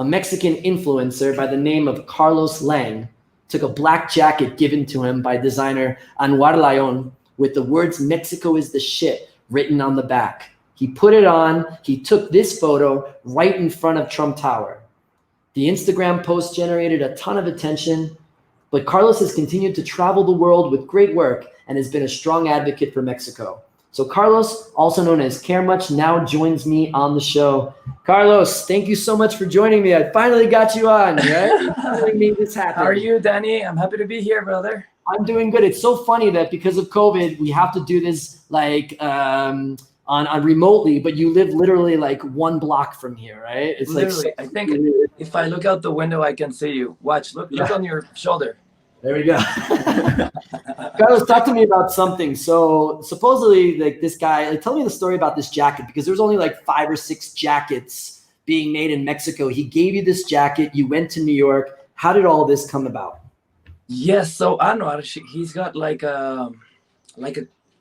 a Mexican influencer by the name of Carlos Lang took a black jacket given to him by designer Anwar Layon with the words "Mexico is the shit" written on the back. He put it on. He took this photo right in front of Trump Tower. The Instagram post generated a ton of attention, but Carlos has continued to travel the world with great work and has been a strong advocate for Mexico. So Carlos, also known as Care Much, now joins me on the show. Carlos, thank you so much for joining me. I finally got you on, right? Finally made this happen. How are you, Danny? I'm happy to be here, brother. I'm doing good. It's so funny that because of COVID, we have to do this like on remotely, but you live literally like 1 block from here, right? It's literally, I think if I look out the window, I can see you. Watch, look on your shoulder. There we go. Carlos, talk to me about something. So supposedly, like this guy, like tell me the story about this jacket, because there's only like 5 or 6 jackets being made in Mexico. He gave you this jacket. You went to New York. How did all this come about? Yes, so Anwar, he's got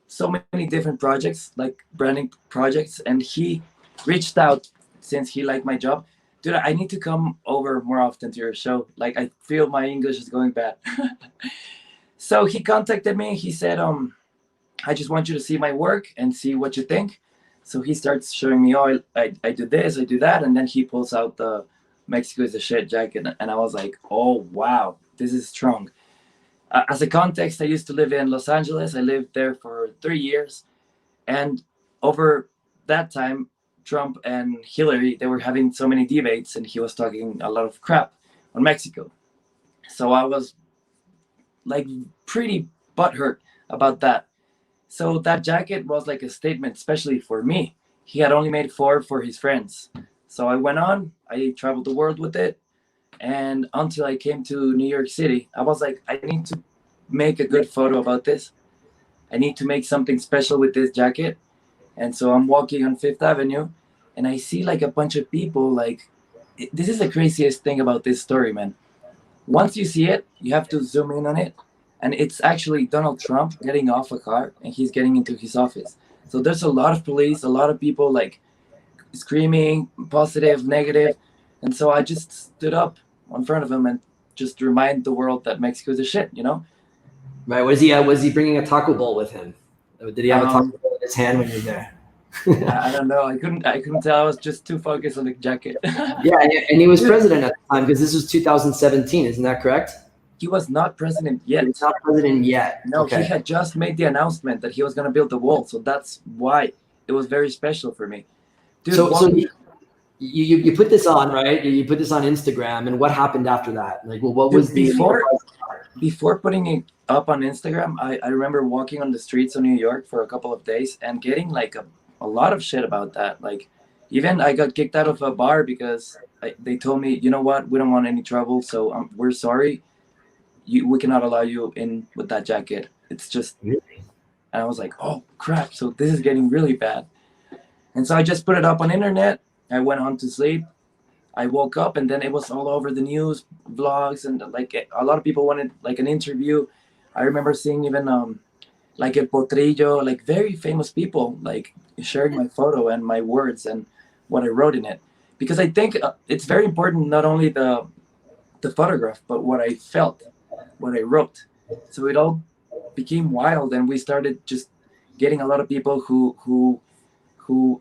so many different projects, like branding projects, and he reached out since he liked my job. Dude, I need to come over more often to your show. Like, I feel my English is going bad. So he contacted me. He said, I just want you to see my work and see what you think. So he starts showing me, oh, I do this, I do that. And then he pulls out the Mexico is the shit jacket. And I was like, oh, wow, this is strong. As a context, I used to live in Los Angeles. I lived there for 3 years. And over that time, Trump and Hillary, they were having so many debates, and he was talking a lot of crap on Mexico. So I was like pretty butthurt about that. So that jacket was like a statement, especially for me. He had only made 4 for his friends. So I went on, I traveled the world with it. And until I came to New York City, I was like, I need to make a good photo about this. I need to make something special with this jacket. And so I'm walking on Fifth Avenue, and I see like a bunch of people. Like, this is the craziest thing about this story, man. Once you see it, you have to zoom in on it. And it's actually Donald Trump getting off a car, and he's getting into his office. So there's a lot of police, a lot of people like screaming, positive, negative. And so I just stood up in front of him and just remind the world that Mexico is a shit, you know? Right. Was he bringing a taco bowl with him? Did he have a taco bowl in his hand when he was there? I don't know. I couldn't tell. I was just too focused on the jacket. Yeah, and he was president at the time, because this was 2017. Isn't that correct? He was not president yet. He's not president yet. No, okay. He had just made the announcement that he was going to build the wall. So that's why it was very special for me. Dude, so you put this on, right? You put this on Instagram, and what happened after that? Like, well, what was before putting it up on Instagram? I remember walking on the streets of New York for a couple of days and getting like a lot of shit about that. Like, even I got kicked out of a bar because they told me, you know what, we don't want any trouble, so we're sorry. We cannot allow you in with that jacket. It's just, really? And I was like, oh crap, so this is getting really bad. And so I just put it up on internet. I went on to sleep. I woke up, and then it was all over the news, vlogs, and like a lot of people wanted like an interview. I remember seeing even like El Potrillo, like very famous people, like sharing my photo and my words and what I wrote in it. Because I think it's very important, not only the photograph, but what I felt, what I wrote. So it all became wild, and we started just getting a lot of people who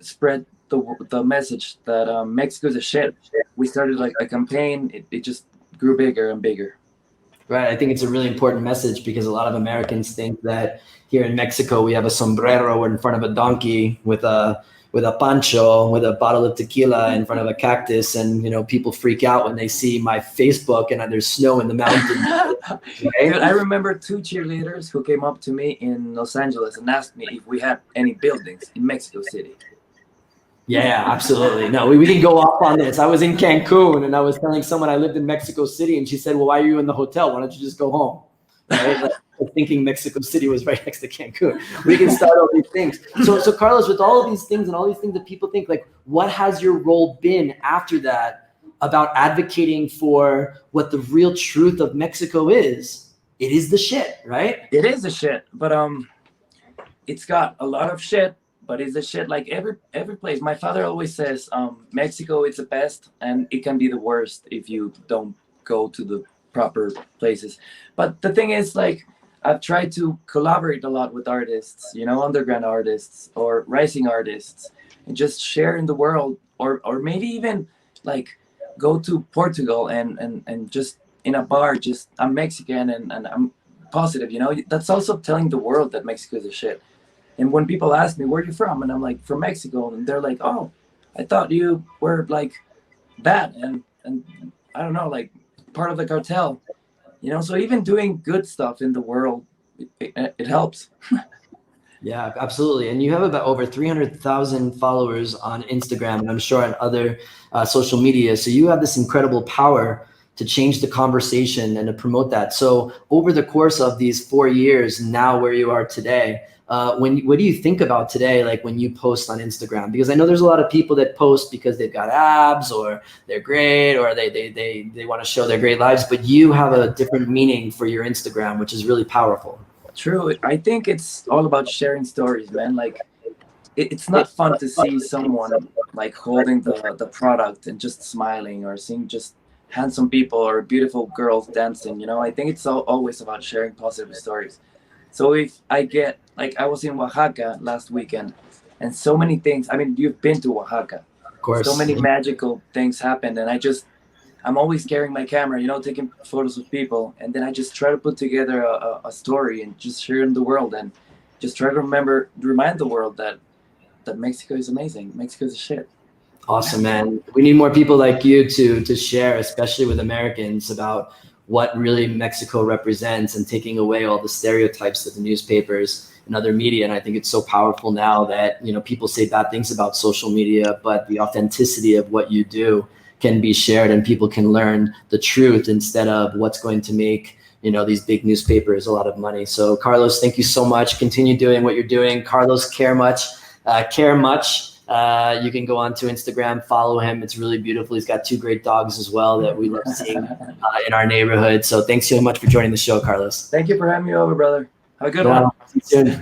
spread the message that Mexico is a shit. We started like a campaign. It just grew bigger and bigger. Right. I think it's a really important message, because a lot of Americans think that here in Mexico we have a sombrero in front of a donkey with a pancho, with a bottle of tequila in front of a cactus, and people freak out when they see my Facebook and there's snow in the mountains. Right? I remember 2 cheerleaders who came up to me in Los Angeles and asked me if we had any buildings in Mexico City. Yeah, absolutely. No, we can go off on this. I was in Cancun, and I was telling someone I lived in Mexico City, and she said, well, why are you in the hotel? Why don't you just go home? Right? Like, thinking Mexico City was right next to Cancun. We can start all these things. So Carlos, with all of these things and all these things that people think, like, what has your role been after that about advocating for what the real truth of Mexico is? It is the shit, right? It is the shit, but it's got a lot of shit, but it's the shit. Like every place. My father always says, Mexico is the best, and it can be the worst if you don't go to the proper places. But the thing is, like, I've tried to collaborate a lot with artists, you know, underground artists or rising artists, and just share in the world, or maybe even like go to Portugal and just in a bar, just I'm Mexican and I'm positive, you know. That's also telling the world that Mexico is a shit. And when people ask me, where are you from? And I'm like, from Mexico. And they're like, oh, I thought you were like bad. And I don't know, like part of the cartel, you know? So even doing good stuff in the world, it helps. Yeah, absolutely. And you have about over 300,000 followers on Instagram, and I'm sure on other social media. So you have this incredible power to change the conversation and to promote that. So over the course of these 4 years, now where you are today, what do you think about today, like when you post on Instagram? Because I know there's a lot of people that post because they've got abs or they're great or they want to show their great lives, but you have a different meaning for your Instagram, which is really powerful. True. I think it's all about sharing stories, man. Like it's not fun to see someone like holding the product and just smiling, or seeing just handsome people or beautiful girls dancing, you know. I think it's always about sharing positive stories. So if I get, like, I was in Oaxaca last weekend, and so many things, I mean, you've been to Oaxaca, Of course. so many magical things happened, and I'm always carrying my camera, you know, taking photos of people, and then I just try to put together a story and just share it in the world, and just try to remind the world that Mexico is amazing. Mexico is a shit. Awesome, man. We need more people like you to share, especially with Americans, about what really Mexico represents and taking away all the stereotypes that the newspapers and other media. And I think it's so powerful now that, you know, people say bad things about social media, but the authenticity of what you do can be shared and people can learn the truth instead of what's going to make, you know, these big newspapers a lot of money. So Carlos, thank you so much. Continue doing what you're doing. Carlos Care Much. You can go on to Instagram, follow him. It's really beautiful. He's got 2 great dogs as well that we love seeing in our neighborhood. So thanks so much for joining the show, Carlos. Thank you for having me over, brother. Have a good one. See you soon.